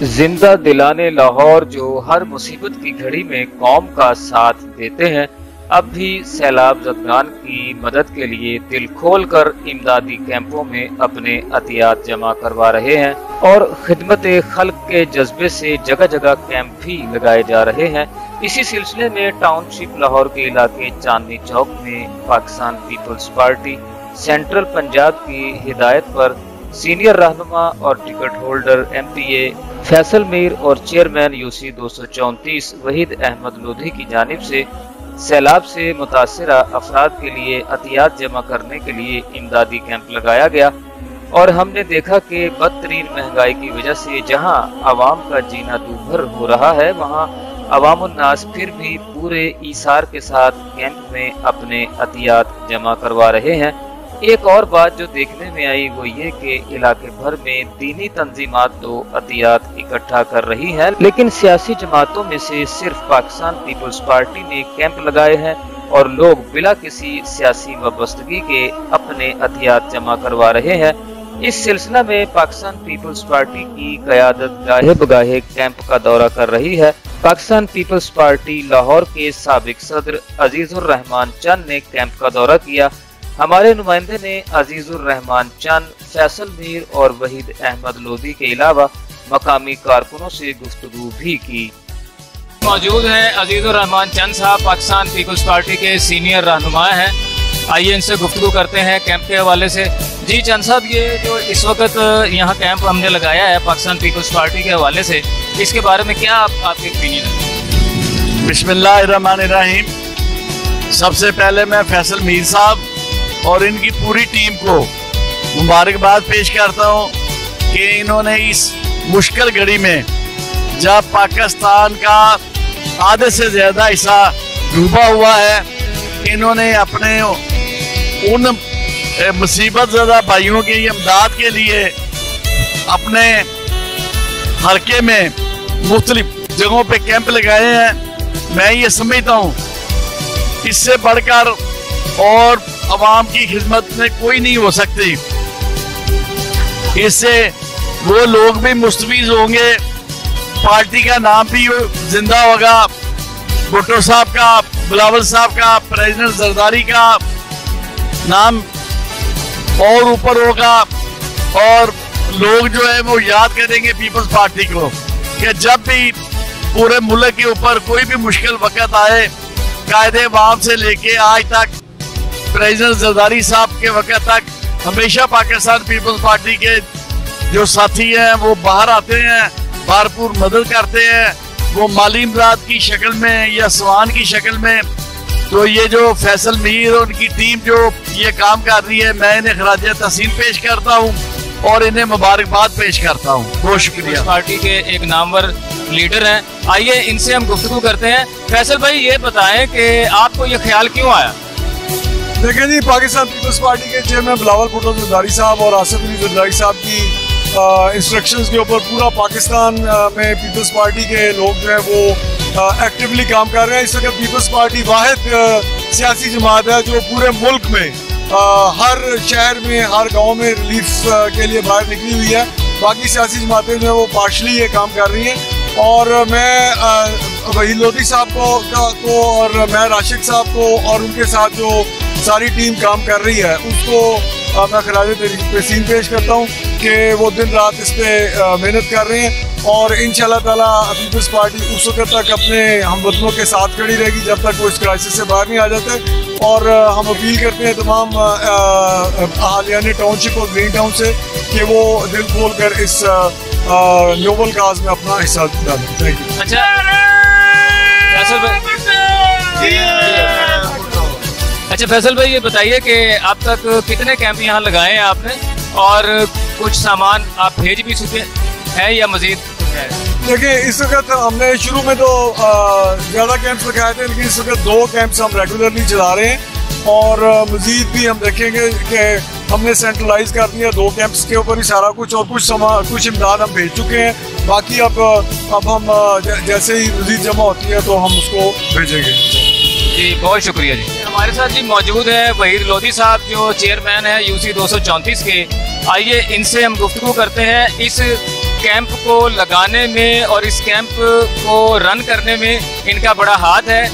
जिंदा दिलाने लाहौर जो हर मुसीबत की घड़ी में कौम का साथ देते हैं, अब भी सैलाब ज़दगान की मदद के लिए दिल खोल कर इमदादी कैंपों में अपने अतियात जमा करवा रहे हैं और खिदमत खल्क के जज्बे से जगह जगह कैंप भी लगाए जा रहे हैं। इसी सिलसिले में टाउनशिप लाहौर के इलाके चांदनी चौक में Pakistan peoples party central Punjab की हिदायत पर सीनियर रहनुमा और ticket holder MPA Faisal Mir और चेयरमैन UC 234 वहीद अहमद लोधी की जानिब से सैलाब से मुतासरा अफराद के लिए अतियात जमा करने के लिए इमदादी कैंप लगाया गया और हमने देखा कि बदतरीन महंगाई की वजह से जहां आवाम का जीना दूभर हो रहा है, वहां अवामुन्नास फिर भी पूरे ईसार के साथ कैंप में अपने अतियात जमा करवा रहे हैं। एक और बात जो देखने में आई वो ये कि इलाके भर में दीनी तंजीमात तो अतियात इकट्ठा कर रही हैं, लेकिन सियासी जमातों में से सिर्फ पाकिस्तान पीपल्स पार्टी ने कैंप लगाए हैं और लोग बिला किसी सियासी वाबस्तगी के अपने अतियात जमा करवा रहे हैं। इस सिलसिला में पाकिस्तान पीपल्स पार्टी की क़यादत गाहे बगाहे कैंप का दौरा कर रही है। पाकिस्तान पीपल्स पार्टी लाहौर के साबिक सदर अजीजुर रहमान चंद ने कैंप का दौरा किया। हमारे नुमाइंदे ने अजीजुर रहमान चंद, फैसल मीर और वहीद अहमद लोधी के अलावा मकामी कारकुनों से गुफ्तगू भी की। मौजूद हैं अजीजुर रहमान चंद साहब, पाकिस्तान पीपल्स पार्टी के सीनियर रहनुमा हैं। आइए इनसे गुफ्तगू करते हैं कैंप के हवाले से। जी चंद साहब, ये जो इस वक्त यहाँ कैंप हमने लगाया है पाकिस्तान पीपल्स पार्टी के हवाले से, इसके बारे में क्या आपके ओपिनियन है? बिस्मिल्लाहिर्रहमानिर्रहीम। सबसे पहले मैं फैसल मीर साहब और इनकी पूरी टीम को मुबारकबाद पेश करता हूँ कि इन्होंने इस मुश्किल घड़ी में जब पाकिस्तान का आधे से ज़्यादा हिस्सा डूबा हुआ है, इन्होंने अपने उन मुसीबत ज़्यादा भाइयों की इमदाद के लिए अपने हल्के में मुख्तलिफ जगहों पे कैंप लगाए हैं। मैं ये समझता हूँ इससे बढ़कर और अवाम की खिदमत में कोई नहीं हो सकती। इससे वो लोग भी मुस्तफीज होंगे, पार्टी का नाम भी जिंदा होगा, भुट्टो साहब का, बिलावल साहब का, प्रेसिडेंट जरदारी का नाम और ऊपर होगा और लोग जो है वो याद करेंगे पीपल्स पार्टी को कि जब भी पूरे मुल्क के ऊपर कोई भी मुश्किल वक्त आए, कायदे अवाम से लेके आज तक प्रेसिडेंट जरदारी साहब के वक्त तक हमेशा पाकिस्तान पीपल्स पार्टी के जो साथी हैं वो बाहर आते हैं, भरपूर मदद करते हैं, वो माली इमदाद की शक्ल में या स्वान की शक्ल में। तो ये जो फैसल मीर और उनकी टीम जो ये काम कर रही है, मैं इन्हें खराज तहसीन पेश करता हूँ और इन्हें मुबारकबाद पेश करता हूँ। बहुत शुक्रिया। पार्टी के एक नामवर लीडर हैं, आइए इनसे हम गुफ्तगू करते हैं। फैसल भाई, ये बताएं कि आपको ये ख्याल क्यों आया? देखिए जी, पाकिस्तान पीपल्स पार्टी के चेयरमैन बिलावल भुट्टो जरदारी साहब और आसिफ अली जरदारी साहब की इंस्ट्रक्शंस के ऊपर पूरा पाकिस्तान में पीपल्स पार्टी के लोग जो है वो एक्टिवली काम कर रहे हैं। इस वक्त पीपल्स पार्टी वाहिद सियासी जमात है जो पूरे मुल्क में हर शहर में, हर गांव में रिलीफ के लिए बाहर निकली हुई है। बाकी सियासी जमातें जो है वो पार्शली ये काम कर रही हैं और मैं वहीद लोधी साहब को और मैं राशिद साहब को और उनके साथ जो सारी टीम काम कर रही है उसको मैं खराज तहसीन पेश करता हूँ कि वो दिन रात इस पर मेहनत कर रहे हैं और इंशाल्लाह ताला पीपल्स पार्टी उस वक्त तक अपने हमवतनों के साथ खड़ी रहेगी जब तक वो इस क्राइसिस से बाहर नहीं आ जाते। और हम अपील करते हैं तमाम अहालियान टाउनशिप और ग्रीन टाउन से कि वो दिल खोल कर इस नोबल काज में अपना हिस्सा डालें। Thank you. अच्छा फैसल भाई, ये बताइए कि अब तक कितने कैंप यहाँ लगाए हैं आपने और कुछ सामान आप भेज भी चुके हैं या मजीद है? देखिए, इस वक्त हमने शुरू में तो ज़्यादा कैंप्स लगाए थे, लेकिन इस वक्त 2 कैंप्स हम रेगुलरली चला रहे हैं और मजीद भी हम देखेंगे कि हमने सेंट्रलाइज कर दिया 2 कैंप्स के ऊपर ही सारा कुछ और कुछ इमदाद हम भेज चुके हैं। बाकी अब हम जैसे ही मजीद जमा होती है तो हम उसको भेजेंगे। जी बहुत शुक्रिया जी। हमारे साथ जी मौजूद है वहीद लोधी साहब जो चेयरमैन है UC 234 के। आइए इनसे हम गुफ्तगू करते हैं इस कैंप को लगाने में और इस कैंप को रन करने में इनका बड़ा हाथ है।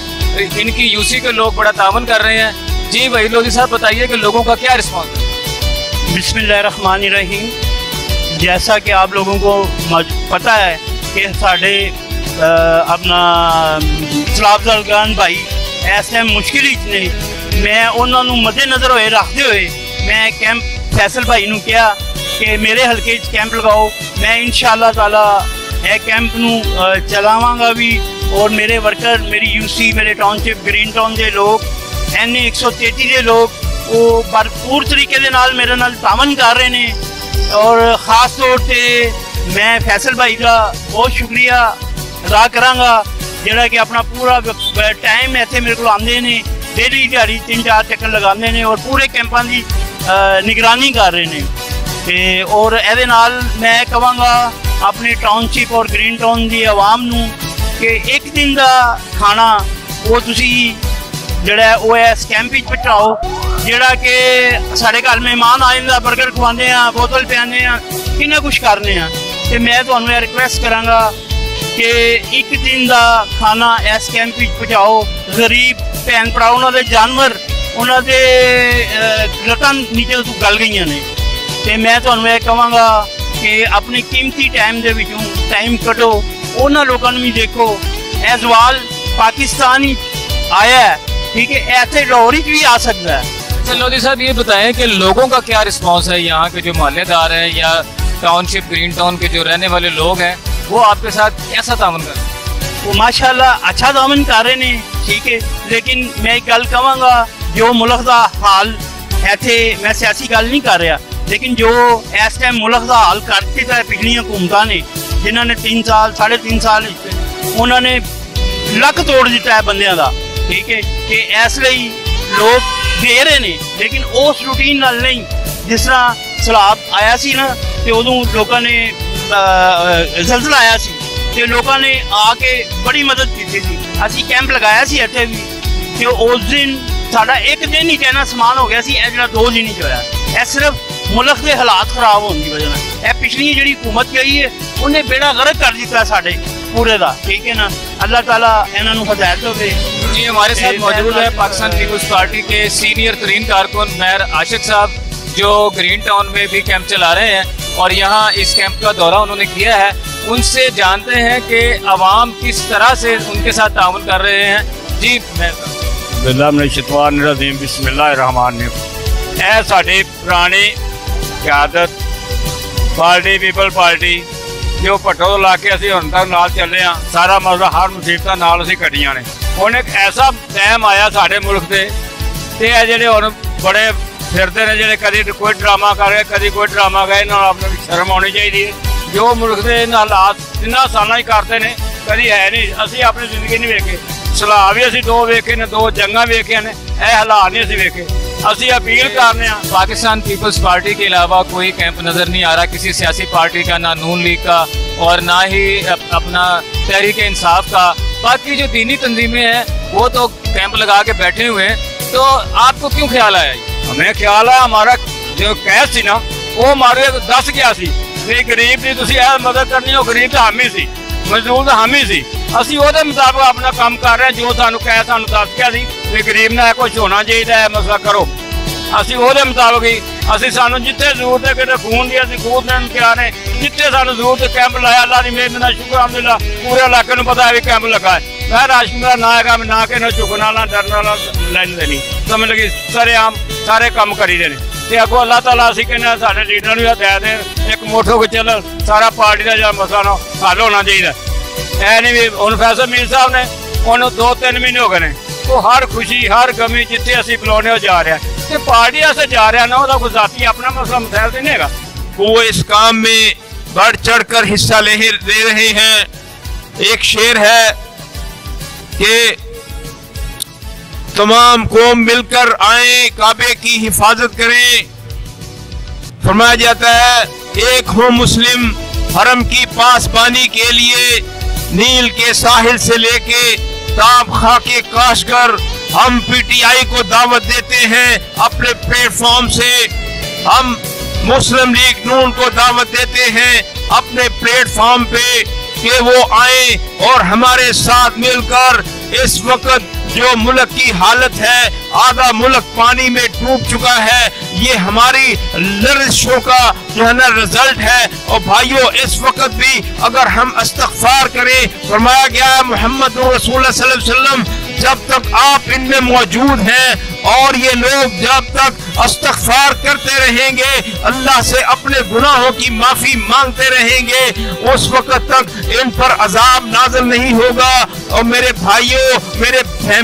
इनकी यूसी के लोग बड़ा तावन कर रहे हैं। जी वही लोधी साहब बताइए कि लोगों का क्या रिस्पॉन्स है? बिस्मिल्लाहिर्रहमानिर्रहीम। जैसा कि आप लोगों को पता है कि साढ़े अपना सलाब जरगान भाई इस टाइम मुश्किल ने, मैं उन्होंने मद्देनज़र होए रखते हुए मैं कैंप फैसल भाई नूं कहा कि मेरे हल्के कैंप लगाओ। मैं इंशाअल्लाह ताला यह कैंप नूं चलावांगा भी, और मेरे वर्कर, मेरी यूसी, मेरे टाउनशिप ग्रीन टाउन के लोग, NA 133 के लोग वो भरपूर तरीके दे नाल मेरे नाल तावन कर रहे हैं। और ख़ास तौर पर मैं फैसल भाई का बहुत शुक्रिया अदा करांगा जिहड़ा कि अपना पूरा टाइम इत्थे मेरे को आंदे ने, डेली दिहाड़ी 3-4 चक्कर लगाते हैं और पूरे कैंपों की निगरानी कर रहे हैं। और एदे नाल मैं कहांगा अपनी टाउनशिप और ग्रीन टाउन की आवाम नूं कि एक दिन का खाना वो तुसी जिहड़ा वो इस कैंप विच पहुंचाओ, जिहड़ा कि साढ़े घर मेहमान आ जांदा, बर्गर खवांदे हैं, बोतल पियाने हैं, कितना कुछ करने हैं। तो मैं तुहानूं यह रिक्वेस्ट करांगा कि एक दिन का खाना इस कैंप विच पहुंचाओ। गरीब भैन भरा उन्होंने जानवर उन्होंने लत्तां नीचे तो गल गई ने। तो मैं तुहानूं यह कहांगा कि अपने कीमती टाइम दे विचों टाइम कढो, उन्होंने लोगों भी देखो। यह सवाल पाकिस्तान ही आया है, ठीक है, ऐसे लाहौर भी आ सकता है। अच्छा लोधी साहब ये बताएं कि लोगों का क्या रिस्पॉन्स है? यहाँ के जो मोहल्लेदार हैं या टाउनशिप ग्रीन टाउन के जो रहने वाले लोग हैं वो आपके साथ कैसा तावन कर रहे हैं? वो माशाल्लाह अच्छा तावन कर रहे हैं, ठीक है। लेकिन मैं एक गल कहांगा, जो मुल्क का हाल इत्थे, मैं सियासी गल नहीं कर रहा, लेकिन जो इस टाइम मुल्क का हाल कर दिता है पिछलियां हुकूमतां ने, जिन्होंने 3 साल 3.5 साल उन्होंने लक तोड़ दिता है बंदियां का, ठीक है। कि इसलिए लोग दे रहे हैं, लेकिन उस रूटीन नाल नहीं। जिस तरह सैलाब आया सी ना, तो उदों लोगों ने जलजला आया सी, तो लोगों ने आके बड़ी मदद की थी। असी कैंप लगाया सी इत्थे भी, तो उस दिन साडा एक दिन ही कहना समान हो गया सी, यह जो 2 दिन ही होया। यह सिर्फ मुल्क के हालात खराब होने की वजह से। यह पिछली जी हुकूमत गई है उन्हें बेड़ा गर्क कर दिता साढ़े पूरे का, ठीक है ना। अल्लाह ताला इन्हों हदायत होवे। जी हमारे साथ मौजूद है पाकिस्तान पीपल्स पार्टी के सीनियर तरीन कारकुन मेहर आशिक साहब, जो ग्रीन टाउन में भी कैंप चला रहे हैं और यहाँ इस कैंप का दौरा उन्होंने किया है। उनसे जानते हैं कि आवाम किस तरह से उनके साथ ताउन कर रहे हैं। जी बिस्मिल्लाहिर्रहमानिर्रहीम। यह साडी पुरानी क्यादत पार्टी पीपल पार्टी जो भट्टो तो ला के असीं हुण तक नाल चले हाँ, सारा मसला हर मुसीबत नाल असीं कट्टियां ने। हुण एक ऐसा टाइम आया साडे मुल्क दे ते जिहड़े हुण बड़े फिरते ने, जिहड़े कदी कोई ड्रामा कर गए, कदी कोई ड्रामा गए, इन्हां नूं अपनी शर्म आउणी चाहिदी है। जो मुल्क दे हालात इन्हां सालां ही करते ने, कदी है नहीं। असीं अपनी जिंदगी नहीं वेखे, सलाह भी असीं 2 वेखे ने, 2 जंगां वेखियां ने, यह हालात नहीं असीं वेखे। असीं अपील करने हैं, पाकिस्तान पीपल्स पार्टी के अलावा कोई कैंप नज़र नहीं आ रहा किसी सियासी पार्टी का, ना नून लीग का और ना ही अपना तहरीक इंसाफ का। बाकी जो दीनी तंजीमें हैं वो तो कैंप लगा के बैठे हुए हैं। तो आपको क्यों ख्याल आया? हमें ख्याल है हमारा जो कैद सी ना वो हमारे दस गया सी भी गरीब की तुसीं यह मदद करनी, वो गरीब तो हम ही सी, मजदूर तो हम ही सी। असीं उहदे मुताबिक अपना काम कर रहे हैं, जो सानू कह सानू दस गया सी भी गरीब ने कुछ होना चाहिए, यह मसला करो। असीं उहदे मुताबिक ही असीं सानू जिथे जरूरत है कि खून की असीं खून देने तैयार हैं, जिथे सानू जरूरत है कैंप लाया। अल्लाह की मेहर नाल शुक्र अलहमदुलिल्लाह पूरे इलाके नूं पता है भी कैंप लगा है। मैं राशन का ना है ना कि झुकने वाला डरने वाला लाइन देनी, समझ लगी सरेआम सारे काम करी दे। अगो अल्लाह ताला असीं कहने साडे लीडर नूं हदायत है एक मुठ हो के चल, सारा पार्टी का जो मसला ना हल होना चाहिए। ऐ नहीं भी हुण फैसल मीर साहब ने उन्होंने 2-3 महीने हो गए हैं, तो हर खुशी हर गमी जिथे असीं बुलाने जा रहा है, तो पार्टी से जा रहा ना, वो कोई जाती अपना मसला मसैल तो नहीं है। वो इस काम में बढ़ चढ़ कर हिस्सा ले रहे हैं। एक शेर है कि तमाम कौम मिलकर आए, काबे की हिफाजत करें। फरमाया जाता है एक हो मुस्लिम हरम की पासबानी के लिए, नील के साहिल से लेके ताब खाके काशगर हम पीटीआई को दावत देते हैं अपने प्लेटफॉर्म से। हम मुस्लिम लीग नून को दावत देते हैं अपने प्लेटफॉर्म पे कि वो आए और हमारे साथ मिलकर इस वक्त जो मुल्क की हालत है, आधा मुल्क पानी में डूब चुका है, ये हमारी लर्जिशों का जो है ना रिजल्ट है। और भाइयों, इस वक्त भी अगर हम इस्तग़फ़ार करें, फरमाया गया है मोहम्मद रसूलुल्लाह सल्लल्लाहु अलैहि वसल्लम, जब तक आप इनमें मौजूद हैं और ये लोग जब तक इस्तग़फ़ार करते रहेंगे, अल्लाह से अपने गुनाहों की माफी मांगते रहेंगे, उस वक्त तक इन पर अजाब नाज़िल नहीं होगा। और मेरे भाइयों,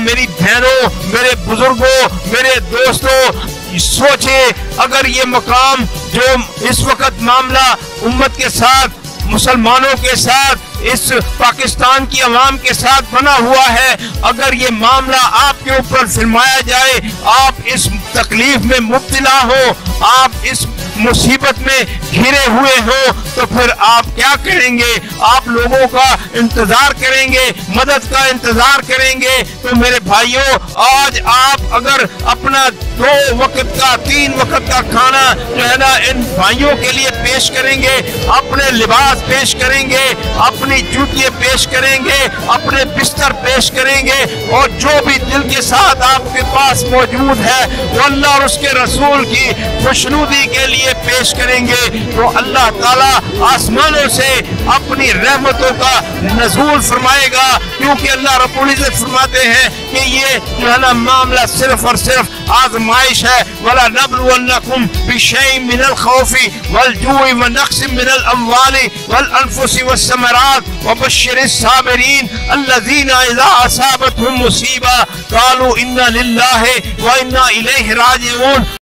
मेरी बहनों, मेरे बुजुर्गों, मेरे दोस्तों, सोचे अगर ये मकाम जो इस वक्त मामला उम्मत के साथ, मुसलमानों के साथ, इस पाकिस्तान की अवाम के साथ बना हुआ है, अगर ये मामला आपके ऊपर फिरमाया जाए, आप इस तकलीफ में मुब्तला हो, आप इस मुसीबत में घिरे हुए हो, तो फिर आप क्या करेंगे? आप लोगों का इंतजार करेंगे, मदद का इंतजार करेंगे। तो मेरे भाइयों, आज आप अगर अपना 2 वक्त का 3 वक्त का खाना जो है ना इन भाइयों के लिए पेश करेंगे, अपने लिबास पेश करेंगे, अपनी जूतियां पेश करेंगे, अपने बिस्तर पेश करेंगे, और जो भी दिल के साथ आपके पास मौजूद है वो अल्लाह और उसके रसूल की खुशनुदी के लिए पेश करेंगे, तो अल्लाह ताला आसमानों से अपनी रहमतों का नज़ूल फरमाएगा। क्योंकि अल्लाह रब्बुल इज़्ज़त फरमाते हैं कि ये जो है ना मामला सिर्फ और सिर्फ आजमाइश है। वला नब्लुवन्नकुम बिशैइन मिनल खौफि वल जूइ व नक्सिम मिनल अम्वालि वल अनफुसि वस्समरात वबश्शिरिस साबिरीन अल्लज़ीना इज़ा असाबतहुम मुसीबा क़ालू इन्ना लिल्लाहि व इन्ना इलैहि राजिऊन।